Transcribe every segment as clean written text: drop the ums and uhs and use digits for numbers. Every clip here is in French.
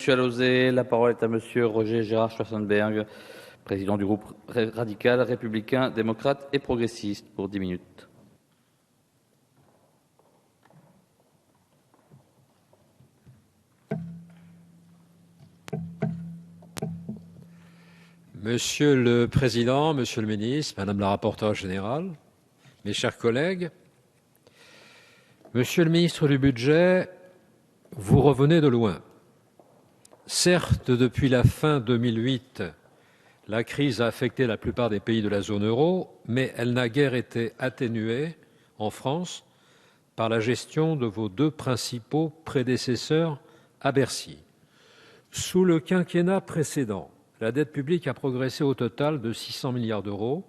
Monsieur Alauzet. La parole est à Monsieur Roger Gérard Schwarzenberg, président du groupe radical, républicain, démocrate et progressiste, pour 10 minutes. Monsieur le Président, Monsieur le Ministre, Madame la rapporteure générale, mes chers collègues, Monsieur le Ministre du Budget, vous revenez de loin. Certes, depuis la fin 2008, la crise a affecté la plupart des pays de la zone euro, mais elle n'a guère été atténuée en France par la gestion de vos deux principaux prédécesseurs à Bercy. Sous le quinquennat précédent, la dette publique a progressé au total de 600 milliards d'euros.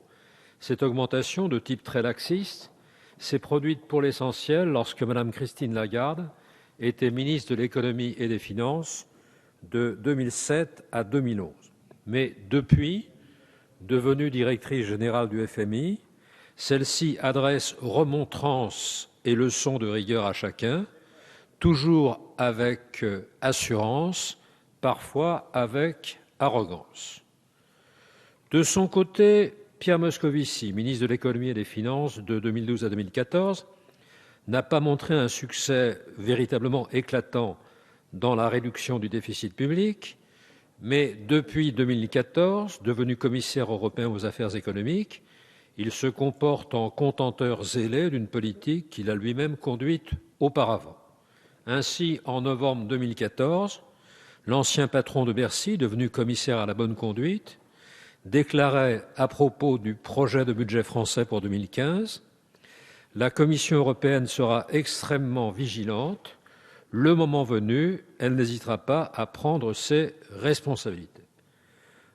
Cette augmentation de type très laxiste s'est produite pour l'essentiel lorsque Mme Christine Lagarde était ministre de l'économie et des finances de 2007 à 2011. Mais depuis, devenue directrice générale du FMI, celle-ci adresse remontrances et leçons de rigueur à chacun, toujours avec assurance, parfois avec arrogance. De son côté, Pierre Moscovici, ministre de l'économie et des finances de 2012 à 2014, n'a pas montré un succès véritablement éclatant dans la réduction du déficit public, mais depuis 2014, devenu commissaire européen aux affaires économiques, il se comporte en contenteur zélé d'une politique qu'il a lui-même conduite auparavant. Ainsi, en novembre 2014, l'ancien patron de Bercy, devenu commissaire à la bonne conduite, déclarait à propos du projet de budget français pour 2015 : « La Commission européenne sera extrêmement vigilante. Le moment venu, elle n'hésitera pas à prendre ses responsabilités. »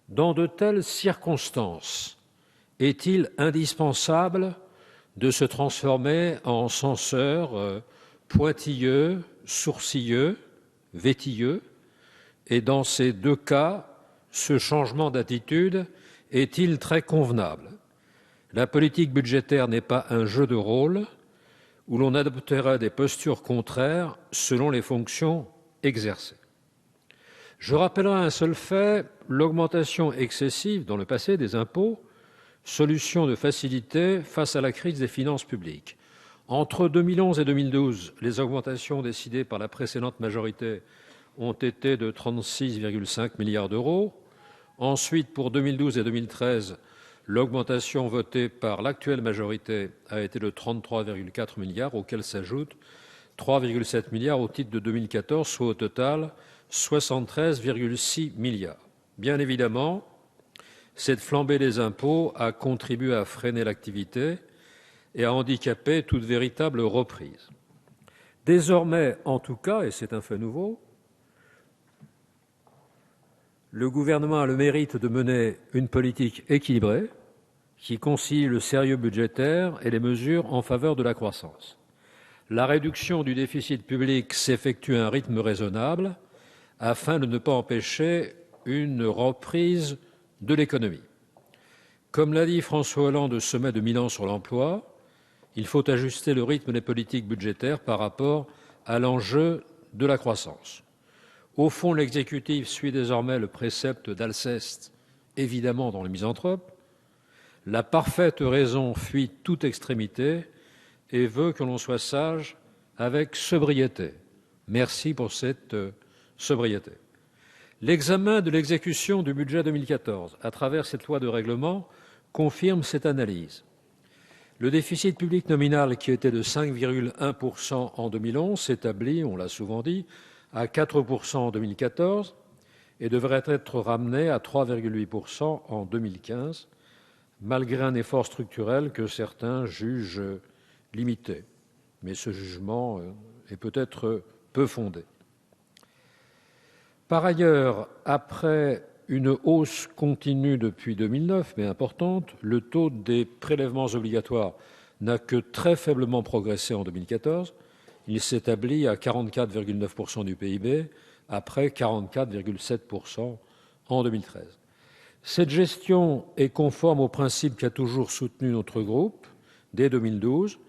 Dans de telles circonstances, est-il indispensable de se transformer en censeur pointilleux, sourcilleux, vétilleux ? Et dans ces deux cas, ce changement d'attitude est-il très convenable ? La politique budgétaire n'est pas un jeu de rôle où l'on adopterait des postures contraires selon les fonctions exercées. Je rappellerai un seul fait, l'augmentation excessive dans le passé des impôts, solution de facilité face à la crise des finances publiques. Entre 2011 et 2012, les augmentations décidées par la précédente majorité ont été de 36,5 milliards d'euros. Ensuite, pour 2012 et 2013, l'augmentation votée par l'actuelle majorité a été de 33,4 milliards, auxquels s'ajoutent 3,7 milliards au titre de 2014, soit au total 73,6 milliards. Bien évidemment, cette flambée des impôts a contribué à freiner l'activité et à handicaper toute véritable reprise. Désormais, en tout cas, et c'est un fait nouveau, le gouvernement a le mérite de mener une politique équilibrée qui concilie le sérieux budgétaire et les mesures en faveur de la croissance. La réduction du déficit public s'effectue à un rythme raisonnable afin de ne pas empêcher une reprise de l'économie. Comme l'a dit François Hollande au sommet de Milan sur l'emploi, il faut ajuster le rythme des politiques budgétaires par rapport à l'enjeu de la croissance. Au fond, l'exécutif suit désormais le précepte d'Alceste, évidemment dans le Misanthrope. La parfaite raison fuit toute extrémité et veut que l'on soit sage avec sobriété. Merci pour cette sobriété. L'examen de l'exécution du budget 2014 à travers cette loi de règlement confirme cette analyse. Le déficit public nominal, qui était de 5,1% en 2011, s'établit, on l'a souvent dit, à 4% en 2014 et devrait être ramené à 3,8% en 2015, malgré un effort structurel que certains jugent limité. Mais ce jugement est peut-être peu fondé. Par ailleurs, après une hausse continue depuis 2009, mais importante, le taux des prélèvements obligatoires n'a que très faiblement progressé en 2014. Il s'établit à 44,9% du PIB, après 44,7% en 2013. Cette gestion est conforme au principe qu'a toujours soutenu notre groupe dès 2012,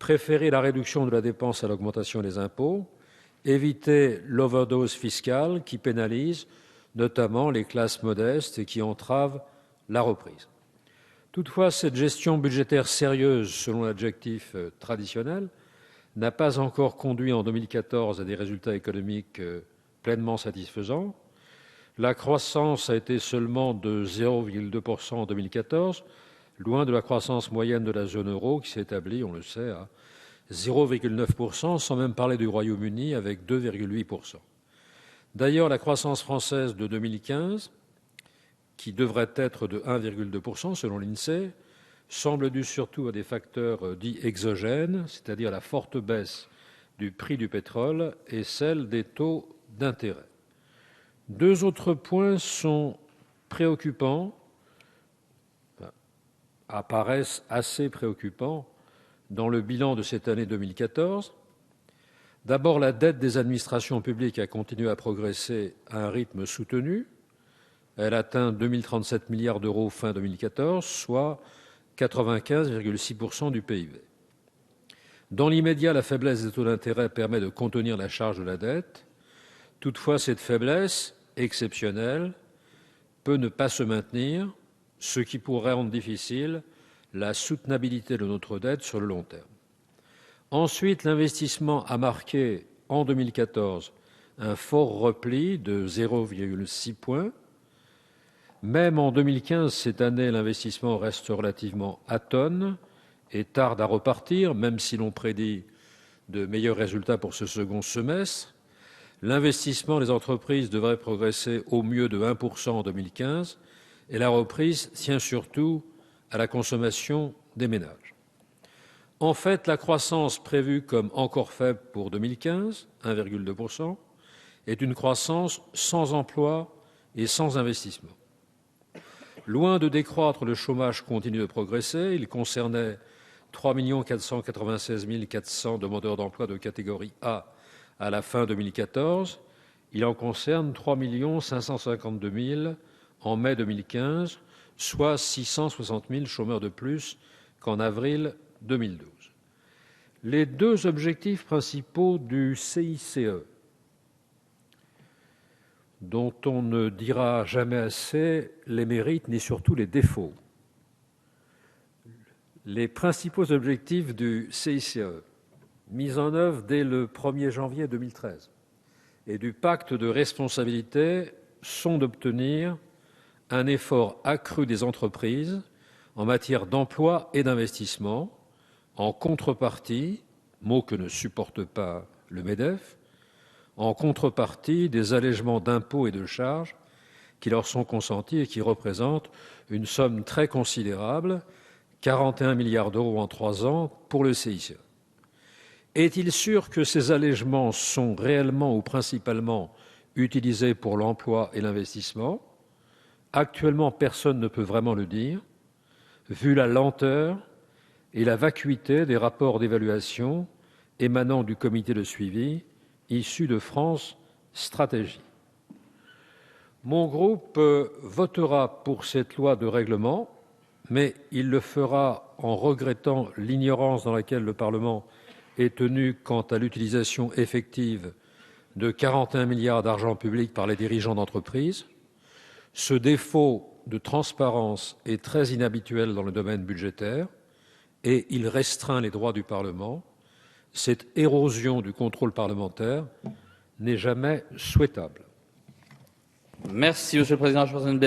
préférer la réduction de la dépense à l'augmentation des impôts, éviter l'overdose fiscale qui pénalise notamment les classes modestes et qui entrave la reprise. Toutefois, cette gestion budgétaire sérieuse, selon l'adjectif traditionnel, n'a pas encore conduit en 2014 à des résultats économiques pleinement satisfaisants. La croissance a été seulement de 0,2% en 2014, loin de la croissance moyenne de la zone euro qui s'établit, on le sait, à 0,9%, sans même parler du Royaume-Uni avec 2,8%. D'ailleurs, la croissance française de 2015, qui devrait être de 1,2% selon l'INSEE, semble due surtout à des facteurs dits exogènes, c'est-à-dire la forte baisse du prix du pétrole et celle des taux d'intérêt. Deux autres points sont préoccupants, apparaissent assez préoccupants dans le bilan de cette année 2014. D'abord, la dette des administrations publiques a continué à progresser à un rythme soutenu. Elle atteint 2037 milliards d'euros fin 2014, soit 95,6% du PIB. Dans l'immédiat, la faiblesse des taux d'intérêt permet de contenir la charge de la dette. Toutefois, cette faiblesse exceptionnelle peut ne pas se maintenir, ce qui pourrait rendre difficile la soutenabilité de notre dette sur le long terme. Ensuite, l'investissement a marqué en 2014 un fort repli de 0,6 points. Même en 2015, cette année, l'investissement reste relativement atone et tarde à repartir, même si l'on prédit de meilleurs résultats pour ce second semestre. L'investissement des entreprises devrait progresser au mieux de 1% en 2015 et la reprise tient surtout à la consommation des ménages. En fait, la croissance prévue comme encore faible pour 2015, 1,2%, est une croissance sans emploi et sans investissement. Loin de décroître, le chômage continue de progresser. Il concernait 3 496 400 demandeurs d'emploi de catégorie A à la fin 2014. Il en concerne 3 552 000 en mai 2015, soit 660 000 chômeurs de plus qu'en avril 2012. Les deux objectifs principaux du CICE, dont on ne dira jamais assez les mérites ni surtout les défauts. Les principaux objectifs du CICE, mis en œuvre dès le 1er janvier 2013, et du pacte de responsabilité sont d'obtenir un effort accru des entreprises en matière d'emploi et d'investissement, en contrepartie, mot que ne supporte pas le MEDEF, en contrepartie des allègements d'impôts et de charges qui leur sont consentis et qui représentent une somme très considérable, 41 milliards d'euros en 3 ans pour le CICE. Est-il sûr que ces allègements sont réellement ou principalement utilisés pour l'emploi et l'investissement ? Actuellement, personne ne peut vraiment le dire, vu la lenteur et la vacuité des rapports d'évaluation émanant du comité de suivi issu de France Stratégie. Mon groupe votera pour cette loi de règlement, mais il le fera en regrettant l'ignorance dans laquelle le Parlement est tenu quant à l'utilisation effective de 41 milliards d'argent public par les dirigeants d'entreprises. Ce défaut de transparence est très inhabituel dans le domaine budgétaire et il restreint les droits du Parlement. Cette érosion du contrôle parlementaire n'est jamais souhaitable. Merci, Monsieur le Président Schwarzenberg.